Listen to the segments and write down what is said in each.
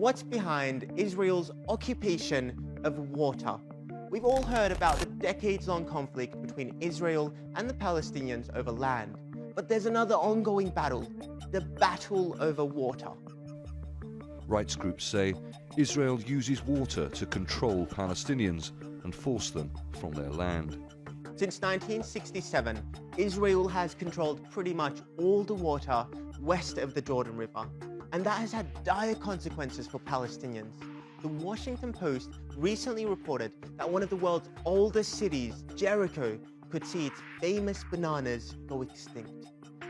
what's behind Israel's occupation of water. We've all heard about the decades-long conflict between Israel and the Palestinians over land. But there's another ongoing battle, the battle over water. Rights groups say Israel uses water to control Palestinians and force them from their land. Since 1967, Israel has controlled pretty much all the water west of the Jordan River, and that has had dire consequences for Palestinians. The Washington Post recently reported that one of the world's oldest cities, Jericho, could see its famous bananas go extinct.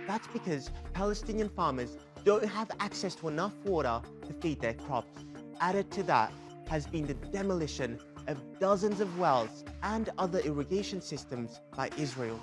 That's because Palestinian farmers don't have access to enough water to feed their crops. Added to that has been the demolition of dozens of wells and other irrigation systems by Israel.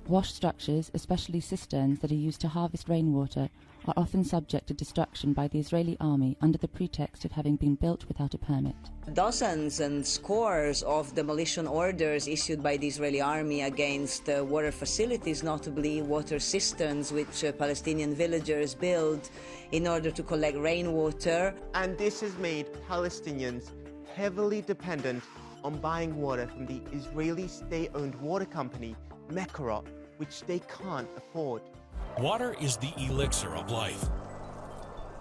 Wash structures, especially cisterns that are used to harvest rainwater, are often subject to destruction by the Israeli army under the pretext of having been built without a permit. Dozens and scores of demolition orders issued by the Israeli army against water facilities, notably water cisterns which Palestinian villagers build in order to collect rainwater. And this has made Palestinians heavily dependent on buying water from the Israeli state-owned water company, Mekorot, which they can't afford. Water is the elixir of life.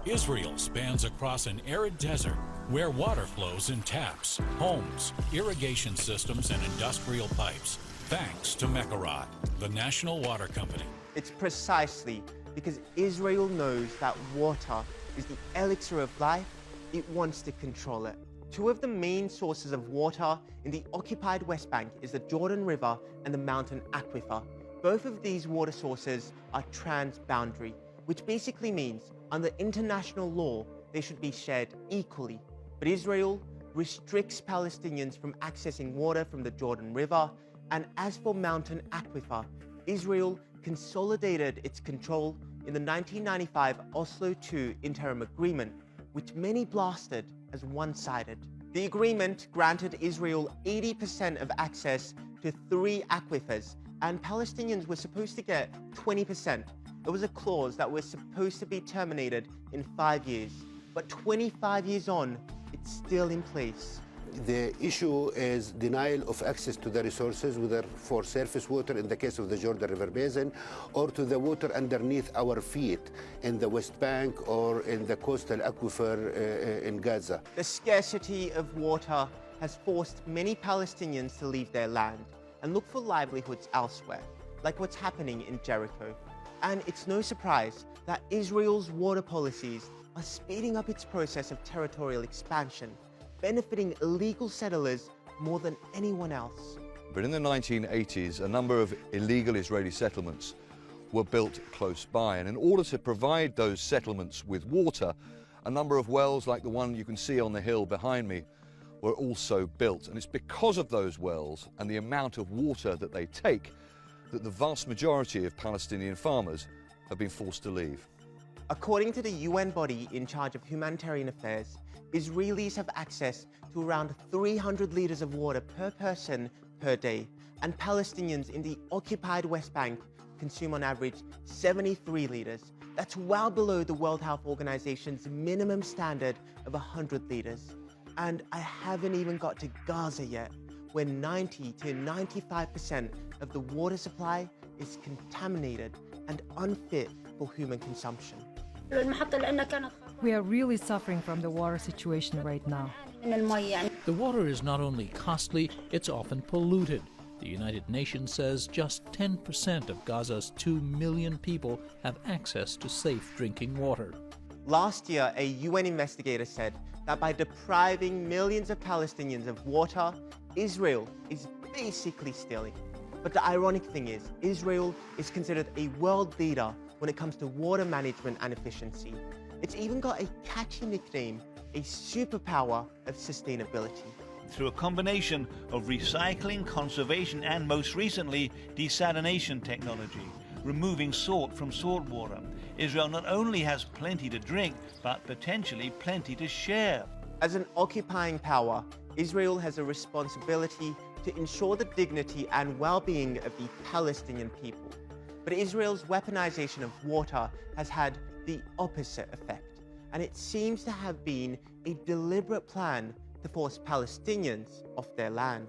Israel spans across an arid desert where water flows in taps, homes, irrigation systems, and industrial pipes, thanks to Mekorot, the national water company. It's precisely because Israel knows that water is the elixir of life, it wants to control it. Two of the main sources of water in the occupied West Bank is the Jordan River and the mountain aquifer. Both of these water sources are transboundary, which basically means under international law, they should be shared equally. But Israel restricts Palestinians from accessing water from the Jordan River. And as for mountain aquifer, Israel consolidated its control in the 1995 Oslo II interim agreement, which many blasted as one-sided. The agreement granted Israel 80% of access to 3 aquifers, and Palestinians were supposed to get 20%. It was a clause that was supposed to be terminated in 5 years, but 25 years on, it's still in place. The issue is denial of access to the resources, whether for surface water in the case of the Jordan River Basin, or to the water underneath our feet in the West Bank or in the coastal aquifer in Gaza. The scarcity of water has forced many Palestinians to leave their land and look for livelihoods elsewhere, like what's happening in Jericho. And it's no surprise that Israel's water policies are speeding up its process of territorial expansion, benefiting illegal settlers more than anyone else. But in the 1980s, a number of illegal Israeli settlements were built close by. And in order to provide those settlements with water, a number of wells like the one you can see on the hill behind me were also built. And it's because of those wells and the amount of water that they take that the vast majority of Palestinian farmers have been forced to leave. According to the UN body in charge of humanitarian affairs, Israelis have access to around 300 litres of water per person per day, and Palestinians in the occupied West Bank consume on average 73 litres. That's well below the World Health Organization's minimum standard of 100 litres. And I haven't even got to Gaza yet, where 90 to 95% of the water supply is contaminated and unfit for human consumption. We are really suffering from the water situation right now. The water is not only costly, it's often polluted. The United Nations says just 10% of Gaza's 2 million people have access to safe drinking water. Last year, a UN investigator said that by depriving millions of Palestinians of water, Israel is basically stealing. But the ironic thing is, Israel is considered a world leader when it comes to water management and efficiency. It's even got a catchy nickname, a superpower of sustainability. Through a combination of recycling, conservation, and most recently, desalination technology, removing salt from salt water, Israel not only has plenty to drink, but potentially plenty to share. As an occupying power, Israel has a responsibility to ensure the dignity and well-being of the Palestinian people. But Israel's weaponization of water has had the opposite effect. and it seems to have been a deliberate plan to force Palestinians off their land.